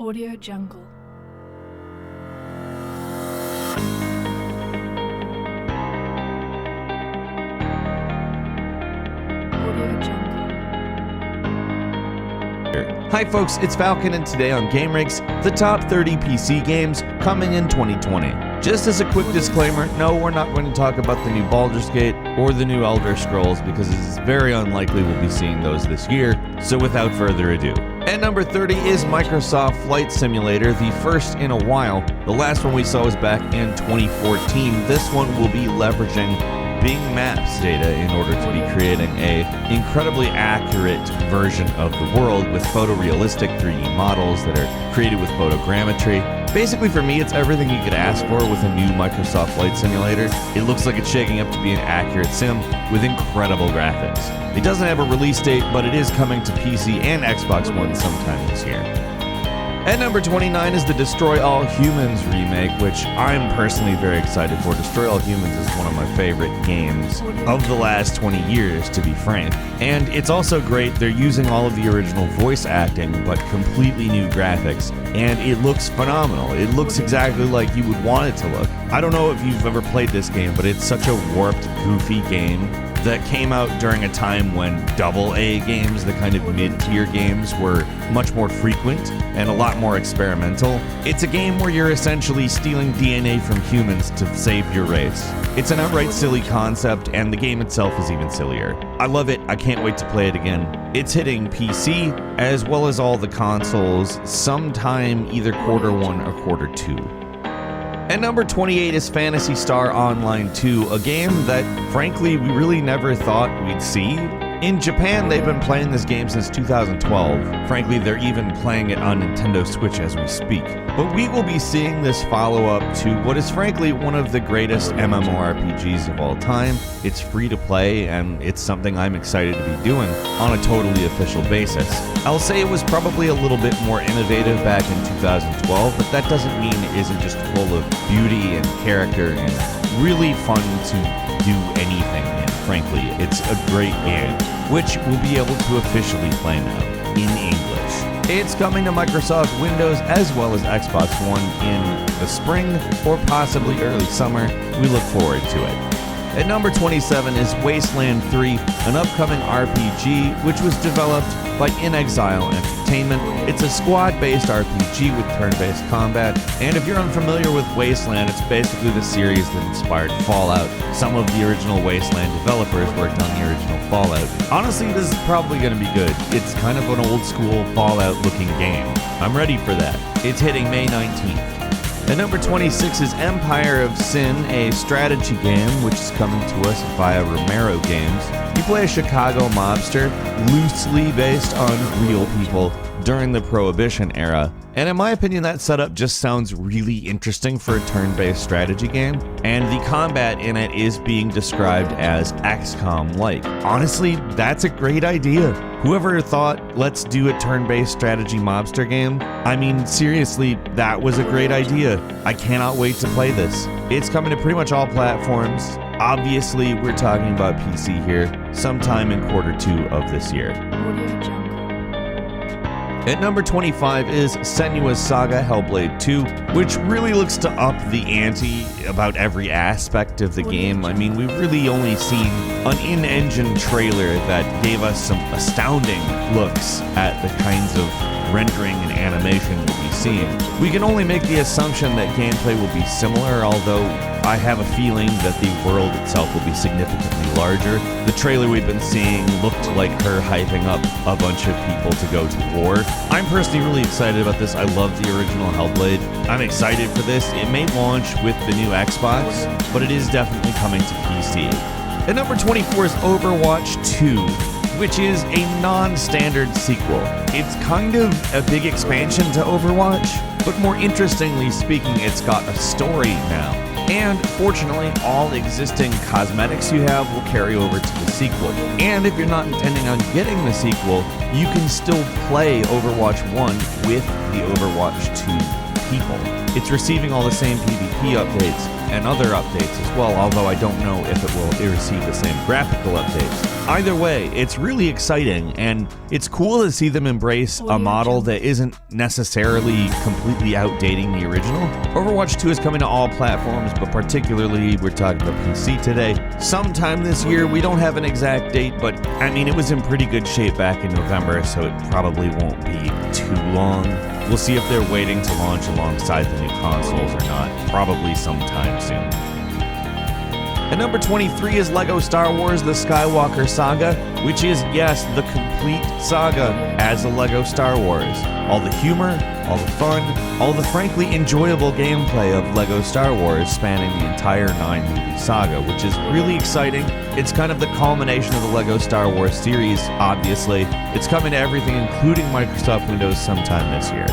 Audio Jungle. Audio Jungle. Hi folks, it's Falcon, and today on Game Ranks, the top 30 PC games coming in 2020. Just as a quick disclaimer, no, we're not going to talk about the new Baldur's Gate or the new Elder Scrolls because it's very unlikely we'll be seeing those this year, so without further ado. At number 30 is Microsoft Flight Simulator, the first in a while. The last one we saw was back in 2014. This one will be leveraging Bing Maps data in order to be creating a incredibly accurate version of the world with photorealistic 3D models that are created with photogrammetry. Basically, for me, it's everything you could ask for with a new Microsoft Flight Simulator. It looks like it's shaking up to be an accurate sim with incredible graphics. It doesn't have a release date, but it is coming to PC and Xbox One sometime this year. At number 29 is the Destroy All Humans remake, which I'm personally very excited for. Destroy All Humans is one of my favorite games of the last 20 years, to be frank. And it's also great, they're using all of the original voice acting, but completely new graphics. And it looks phenomenal. It looks exactly like you would want it to look. I don't know if you've ever played this game, but it's such a warped, goofy game that came out during a time when AA games, the kind of mid-tier games, were much more frequent and a lot more experimental. It's a game where you're essentially stealing DNA from humans to save your race. It's an outright silly concept, and the game itself is even sillier. I love it. I can't wait to play it again. It's hitting PC as well as all the consoles sometime either Q1 or Q2. At number 28 is Phantasy Star Online 2, a game that, frankly, we really never thought we'd see. In Japan, they've been playing this game since 2012. Frankly, they're even playing it on Nintendo Switch as we speak. But we will be seeing this follow-up to what is frankly one of the greatest MMORPGs of all time. It's free to play, and it's something I'm excited to be doing on a totally official basis. I'll say it was probably a little bit more innovative back in 2012, but that doesn't mean it isn't just full of beauty and character and really fun to do anything in. Frankly, it's a great game, which we'll be able to officially play now in English. It's coming to Microsoft Windows as well as Xbox One in the spring or possibly early summer. We look forward to it. At number 27 is Wasteland 3, an upcoming RPG which was developed by In Exile Entertainment. It's a squad-based RPG with turn-based combat, and if you're unfamiliar with Wasteland, it's basically the series that inspired Fallout. Some of the original Wasteland developers worked on the original Fallout. Honestly, this is probably going to be good. It's kind of an old-school Fallout-looking game. I'm ready for that. It's hitting May 19th. At number 26 is Empire of Sin, a strategy game which is coming to us via Romero Games. You play a Chicago mobster, loosely based on real people during the Prohibition era. And in my opinion, that setup just sounds really interesting for a turn-based strategy game. And the combat in it is being described as XCOM-like. Honestly, that's a great idea. Whoever thought, let's do a turn-based strategy mobster game? I mean, seriously, that was a great idea. I cannot wait to play this. It's coming to pretty much all platforms. Obviously, we're talking about PC here, sometime in Q2 of this year. Audio Jungle. At number 25 is Senua's Saga Hellblade 2, which really looks to up the ante about every aspect of the game. I mean, we've really only seen an in-engine trailer that gave us some astounding looks at the kinds of rendering and animation we'll be seeing. We can only make the assumption that gameplay will be similar, although I have a feeling that the world itself will be significantly larger. The trailer we've been seeing looked like her hyping up a bunch of people to go to war. I'm personally really excited about this. I love the original Hellblade. I'm excited for this. It may launch with the new Xbox, but it is definitely coming to PC. At number 24 is Overwatch 2, which is a non-standard sequel. It's kind of a big expansion to Overwatch, but more interestingly speaking, it's got a story now. And fortunately, all existing cosmetics you have will carry over to the sequel. And if you're not intending on getting the sequel, you can still play Overwatch 1 with the Overwatch 2 people. It's receiving all the same PvP updates and other updates as well, although I don't know if it will receive the same graphical updates. Either way, it's really exciting, and it's cool to see them embrace a model that isn't necessarily completely outdating the original. Overwatch 2 is coming to all platforms, but particularly we're talking about PC today. Sometime this year, we don't have an exact date, but I mean, it was in pretty good shape back in November, so it probably won't be too long. We'll see if they're waiting to launch alongside the new consoles or not, probably sometime soon. At number 23 is LEGO Star Wars The Skywalker Saga, which is, yes, the complete saga as a LEGO Star Wars. All the humor, all the fun, all the frankly enjoyable gameplay of LEGO Star Wars spanning the entire 9-movie saga, which is really exciting. It's kind of the culmination of the LEGO Star Wars series, obviously. It's coming to everything, including Microsoft Windows, sometime this year.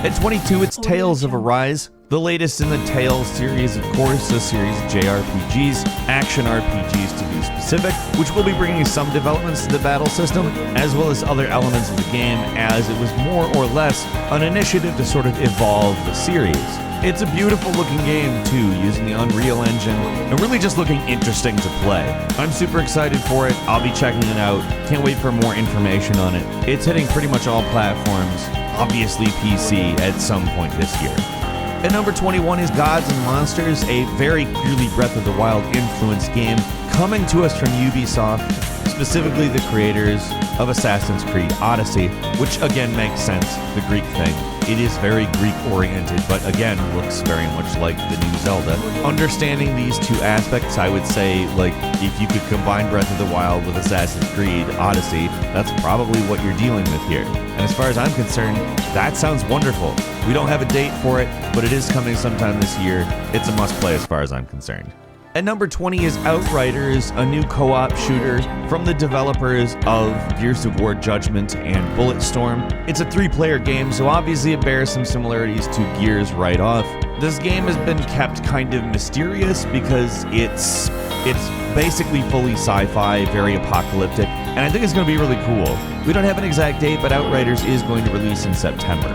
At 22, it's Tales of Arise, the latest in the Tales series, of course, a series of JRPGs, action RPGs to be specific, which will be bringing some developments to the battle system, as well as other elements of the game, as it was more or less an initiative to sort of evolve the series. It's a beautiful looking game too, using the Unreal Engine, and really just looking interesting to play. I'm super excited for it, I'll be checking it out, can't wait for more information on it. It's hitting pretty much all platforms, obviously PC at some point this year. At number 21 is Gods and Monsters, a very clearly Breath of the Wild influenced game coming to us from Ubisoft, specifically the creators of Assassin's Creed Odyssey, which again makes sense, the Greek thing. It is very Greek-oriented, but again, looks very much like the new Zelda. Understanding these two aspects, I would say, like, if you could combine Breath of the Wild with Assassin's Creed Odyssey, that's probably what you're dealing with here. And as far as I'm concerned, that sounds wonderful. We don't have a date for it, but it is coming sometime this year. It's a must-play as far as I'm concerned. At number 20 is Outriders, a new co-op shooter from the developers of Gears of War Judgment and Bulletstorm. It's a 3-player game, so obviously it bears some similarities to Gears right off. This game has been kept kind of mysterious because it's basically fully sci-fi, very apocalyptic, and I think it's going to be really cool. We don't have an exact date, but Outriders is going to release in September.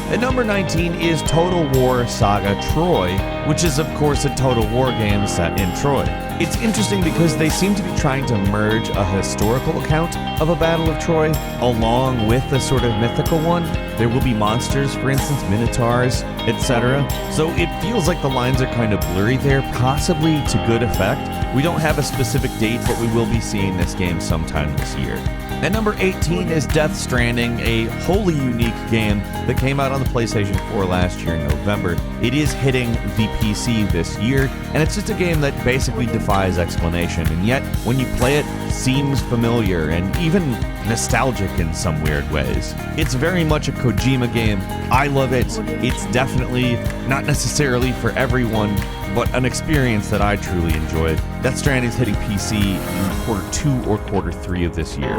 At number 19 is Total War Saga Troy, which is of course a Total War game set in Troy. It's interesting because they seem to be trying to merge a historical account of a Battle of Troy along with a sort of mythical one. There will be monsters, for instance, minotaurs, etc. So it feels like the lines are kind of blurry there, possibly to good effect. We don't have a specific date, but we will be seeing this game sometime this year. At number 18 is Death Stranding, a wholly unique game that came out on the PlayStation 4 last year in November. It is hitting the PC this year, and it's just a game that basically defies explanation, and yet, when you play it, seems familiar and even nostalgic in some weird ways. It's very much a Kojima game. I love it. It's definitely not necessarily for everyone, but an experience that I truly enjoyed. Death Stranding is hitting PC in quarter 2 or quarter 3 of this year.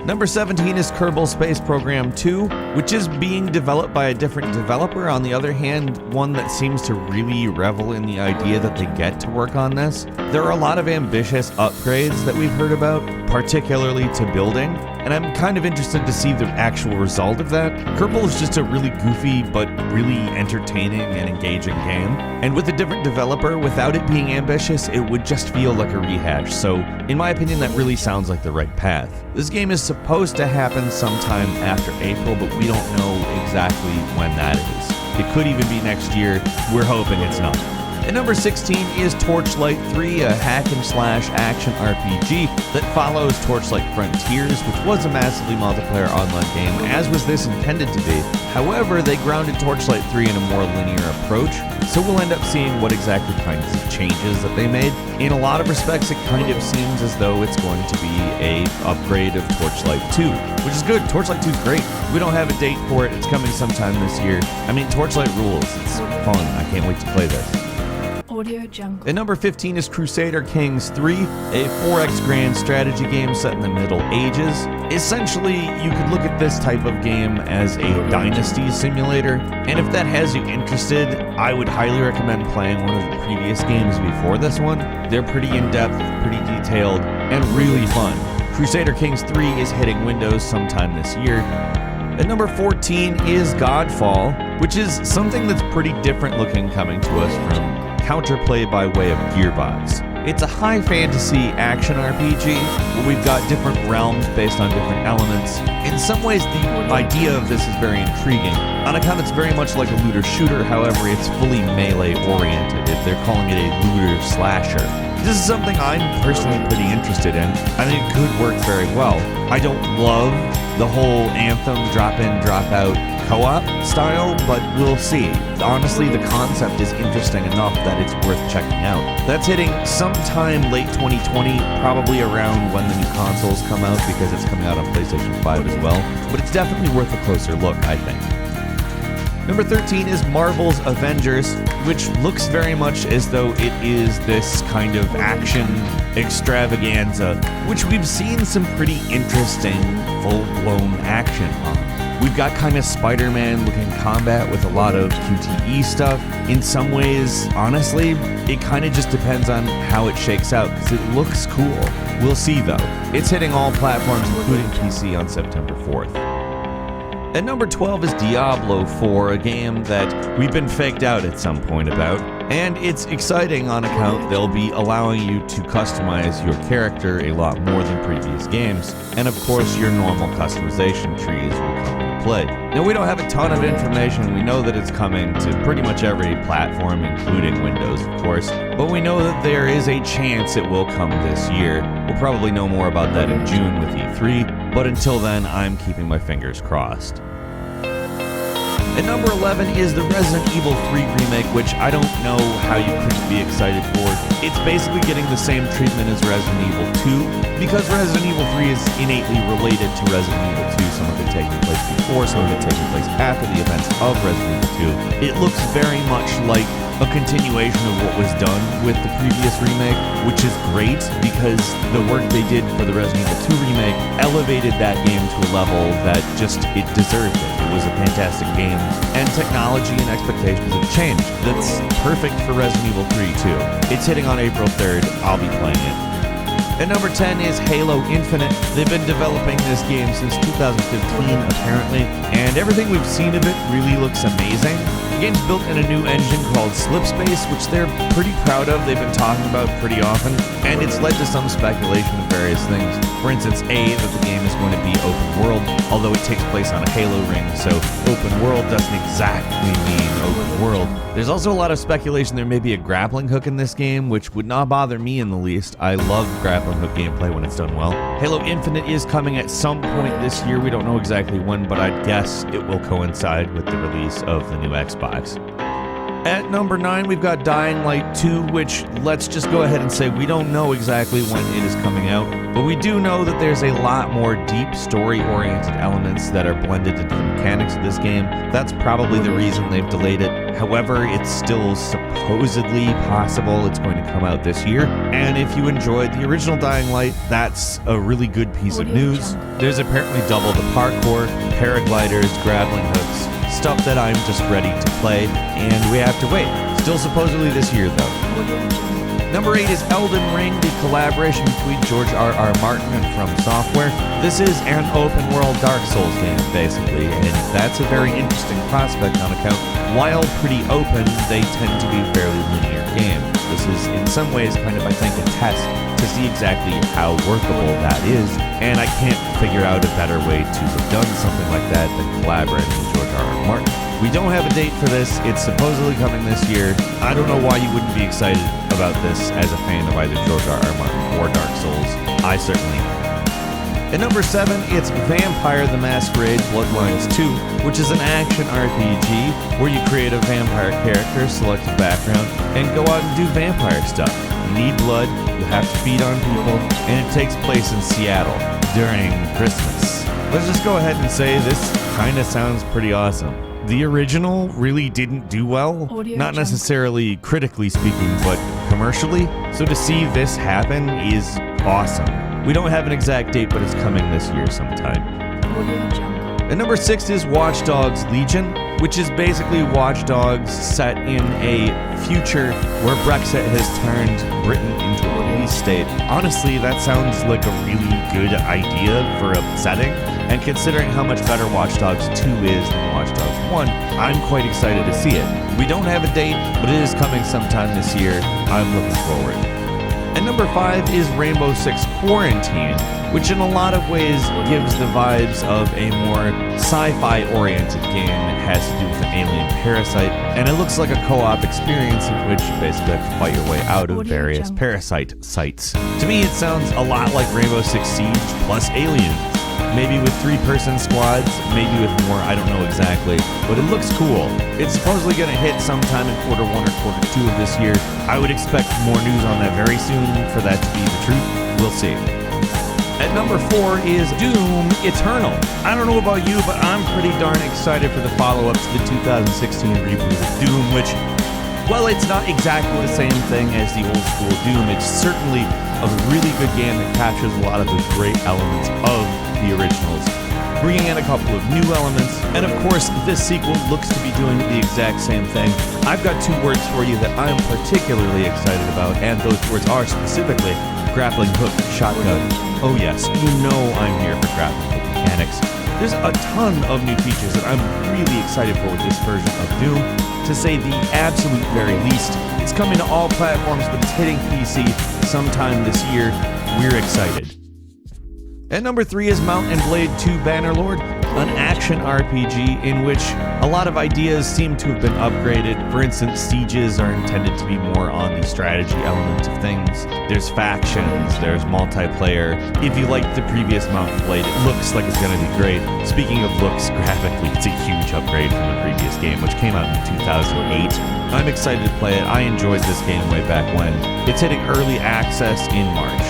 Number 17 is Kerbal Space Program 2, which is being developed by a different developer. On the other hand, one that seems to really revel in the idea that they get to work on this. There are a lot of ambitious upgrades that we've heard about, particularly to building, and I'm kind of interested to see the actual result of that. Kerbal is just a really goofy but really entertaining and engaging game, and with a different developer, without it being ambitious, it would just feel like a rehash. So, in my opinion, that really sounds like the right path. This game is supposed to happen sometime after April, but we don't know exactly when that is. It could even be next year. We're hoping it's not. At number 16 is Torchlight 3, a hack-and-slash action RPG that follows Torchlight Frontiers, which was a massively multiplayer online game, as was this intended to be. However, they grounded Torchlight 3 in a more linear approach, so we'll end up seeing what exactly kinds of changes that they made. In a lot of respects, it kind of seems as though it's going to be a upgrade of Torchlight 2, which is good. Torchlight 2 is great. We don't have a date for it. It's coming sometime this year. I mean, Torchlight rules. It's fun. I can't wait to play this. Audio Jungle. At number 15 is Crusader Kings 3, a 4X grand strategy game set in the Middle Ages. Essentially, you could look at this type of game as a dynasty simulator, and if that has you interested, I would highly recommend playing one of the previous games before this one. They're pretty in-depth, pretty detailed, and really fun. Crusader Kings 3 is hitting Windows sometime this year. At number 14 is Godfall, which is something that's pretty different looking coming to us from Counterplay by way of Gearbox. It's a high fantasy action RPG where we've got different realms based on different elements. In some ways, the idea of this is very intriguing. On account, it's very much like a looter shooter, however, it's fully melee oriented. If they're calling it a looter slasher. This is something I'm personally pretty interested in. I think it could work very well. I don't love the whole Anthem drop in, drop out co-op style, but we'll see. Honestly, the concept is interesting enough that it's worth checking out. That's hitting sometime late 2020, probably around when the new consoles come out, because it's coming out on PlayStation 5 as well. But it's definitely worth a closer look, I think. Number 13 is Marvel's Avengers, which looks very much as though it is this kind of action extravaganza, which we've seen some pretty interesting full-blown action on. We've got kind of Spider-Man looking combat with a lot of QTE stuff. In some ways, honestly, it kind of just depends on how it shakes out, because it looks cool. We'll see though. It's hitting all platforms, including PC, on September 4th. At number 12 is Diablo 4, a game that we've been faked out at some point about. And it's exciting on account they'll be allowing you to customize your character a lot more than previous games. And of course, your normal customization trees will come into play. Now, we don't have a ton of information. We know that it's coming to pretty much every platform, including Windows, of course. But we know that there is a chance it will come this year. We'll probably know more about that in June with E3. But until then, I'm keeping my fingers crossed. At number 11 is the Resident Evil 3 remake, which I don't know how you couldn't be excited for. It's basically getting the same treatment as Resident Evil 2, because Resident Evil 3 is innately related to Resident Evil 2, some of it taking place before, some of it taking place after the events of Resident Evil 2. It looks very much like a continuation of what was done with the previous remake, which is great because the work they did for the Resident Evil 2 remake elevated that game to a level that just, it deserved it. It was a fantastic game, and technology and expectations have changed. That's perfect for Resident Evil 3 too. It's hitting on April 3rd. I'll be playing it. At number 10 is Halo Infinite. They've been developing this game since 2015, apparently, and everything we've seen of it really looks amazing. The game's built in a new engine called Slipspace, which they're pretty proud of. They've been talking about pretty often, and it's led to some speculation of various things. For instance, that the game is going to be open world, although it takes place on a Halo ring, so open world doesn't exactly mean open world. There's also a lot of speculation there may be a grappling hook in this game, which would not bother me in the least. I love grappling hook gameplay when it's done well. Halo Infinite is coming at some point this year. We don't know exactly when, but I'd guess it will coincide with the release of the new Xbox. At number 9, we've got Dying Light 2, which, let's just go ahead and say we don't know exactly when it is coming out, but we do know that there's a lot more deep story-oriented elements that are blended into the mechanics of this game. That's probably the reason they've delayed it. However, it's still supposedly possible it's going to come out this year, and if you enjoyed the original Dying Light, that's a really good piece of news. There's apparently double the parkour, paragliders, grappling hooks, stuff that I'm just ready to play, and we have to wait. Still supposedly this year, though. Number 8 is Elden Ring, the collaboration between George R.R. Martin and From Software. This is an open-world Dark Souls game, basically, and that's a very interesting prospect on account. While pretty open, they tend to be fairly linear games. This is, in some ways, kind of, I think, a test to see exactly how workable that is, and I can't figure out a better way to have done something like that than collaborating with George R.R. Martin. We don't have a date for this. It's supposedly coming this year. I don't know why you wouldn't be excited about this as a fan of either George R.R. Martin or Dark Souls. I certainly am. At number 7, it's Vampire the Masquerade Bloodlines 2, which is an action RPG where you create a vampire character, select a background, and go out and do vampire stuff. You need blood, you have to feed on people, and it takes place in Seattle during Christmas. Let's just go ahead and say this kind of sounds pretty awesome. The original really didn't do well, not necessarily critically speaking, but commercially. So to see this happen is awesome. We don't have an exact date, but it's coming this year sometime. At number 6 is Watch Dogs Legion, which is basically Watch Dogs set in a future where Brexit has turned Britain into a police state. Honestly, that sounds like a really good idea for a setting, and considering how much better Watch Dogs 2 is than Watch Dogs 1, I'm quite excited to see it. We don't have a date, but it is coming sometime this year. I'm looking forward. And number 5 is Rainbow Six Quarantine, which in a lot of ways gives the vibes of a more sci-fi oriented game that has to do with an alien parasite, and it looks like a co-op experience in which you basically have to fight your way out of various parasite sites. To me, it sounds a lot like Rainbow Six Siege plus aliens. Maybe with 3-person squads, maybe with more, I don't know exactly, but it looks cool. It's supposedly going to hit sometime in quarter 1 or quarter 2 of this year. I would expect more news on that very soon for that to be the truth. We'll see. At number 4 is Doom Eternal. I don't know about you, but I'm pretty darn excited for the follow-up to the 2016 reboot of Doom, which, well, it's not exactly the same thing as the old school Doom. It's certainly a really good game that captures a lot of the great elements of the originals, bringing in a couple of new elements, and of course this sequel looks to be doing the exact same thing. I've got 2 words for you that I'm particularly excited about, and those words are specifically grappling hook shotgun. Oh yes, you know I'm here for grappling hook mechanics. There's a ton of new features that I'm really excited for with this version of Doom. To say the absolute very least, it's coming to all platforms, but it's hitting PC sometime this year. We're excited. At number 3 is Mount & Blade 2 Bannerlord, an action RPG in which a lot of ideas seem to have been upgraded. For instance, sieges are intended to be more on the strategy element of things. There's factions, there's multiplayer. If you liked the previous Mount & Blade, it looks like it's going to be great. Speaking of looks, graphically, it's a huge upgrade from the previous game, which came out in 2008. I'm excited to play it. I enjoyed this game way back when. It's hitting early access in March.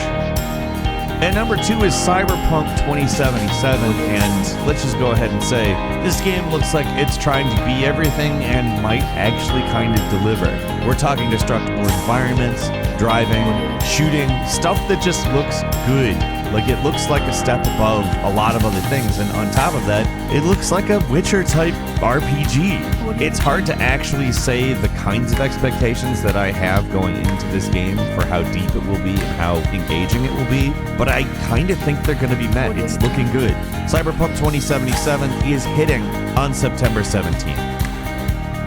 And number 2 is Cyberpunk 2077, and let's just go ahead and say, this game looks like it's trying to be everything and might actually kind of deliver. We're talking destructible environments, driving, shooting, stuff that just looks good. Like, it looks like a step above a lot of other things, and on top of that, it looks like a Witcher-type RPG. It's hard to actually say the kinds of expectations that I have going into this game for how deep it will be and how engaging it will be, but I kind of think they're going to be met. It's looking good. Cyberpunk 2077 is hitting on September 17th.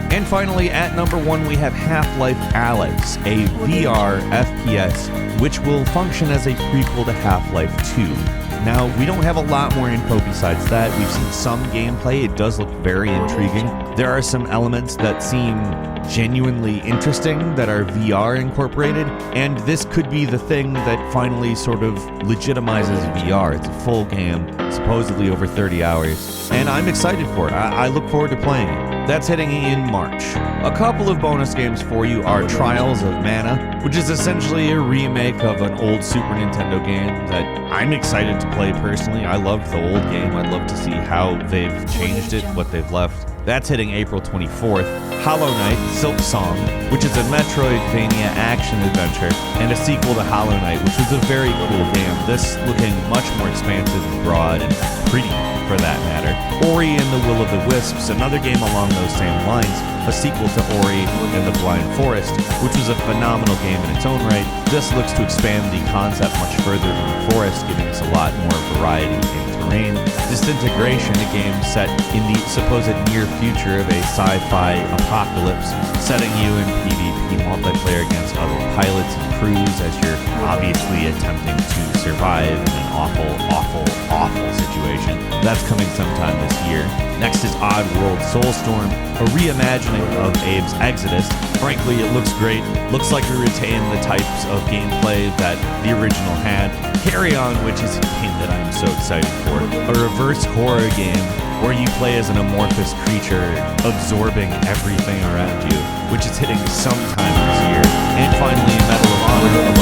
And finally, at number 1, we have Half-Life Alyx, a VR FPS, which will function as a prequel to Half-Life 2. Now, we don't have a lot more info besides that. We've seen some gameplay. It does look very intriguing. There are some elements that seem genuinely interesting that are VR incorporated, and this could be the thing that finally sort of legitimizes VR. It's a full game, supposedly over 30 hours, and I'm excited for it. I look forward to playing it. That's hitting in March. A couple of bonus games for you are Trials of Mana, which is essentially a remake of an old Super Nintendo game that I'm excited to play personally. I loved the old game. I'd love to see how they've changed it, what they've left. That's hitting April 24th. Hollow Knight Silk Song, which is a Metroidvania action-adventure, and a sequel to Hollow Knight, which was a very cool game. This looking much more expansive and broad and pretty, for that matter. Ori and the Will of the Wisps, another game along those same lines, a sequel to Ori and the Blind Forest, which was a phenomenal game in its own right. This looks to expand the concept much further than the forest, giving us a lot more variety in terrain. Disintegration, a game set in the supposed near future of a sci-fi apocalypse, setting you in PvP multiplayer against other pilots and crews as you're obviously attempting to survive in an awful situation. That's coming sometime this year. Next is Oddworld Soulstorm, a reimagining of Abe's Exodus. Frankly, it looks great. Looks like we retain the types of gameplay that the original had. Carry On, which is a game that I'm so excited for. A reverse horror game where you play as an amorphous creature absorbing everything around you, which is hitting sometime this year. And finally, Medal of Honor,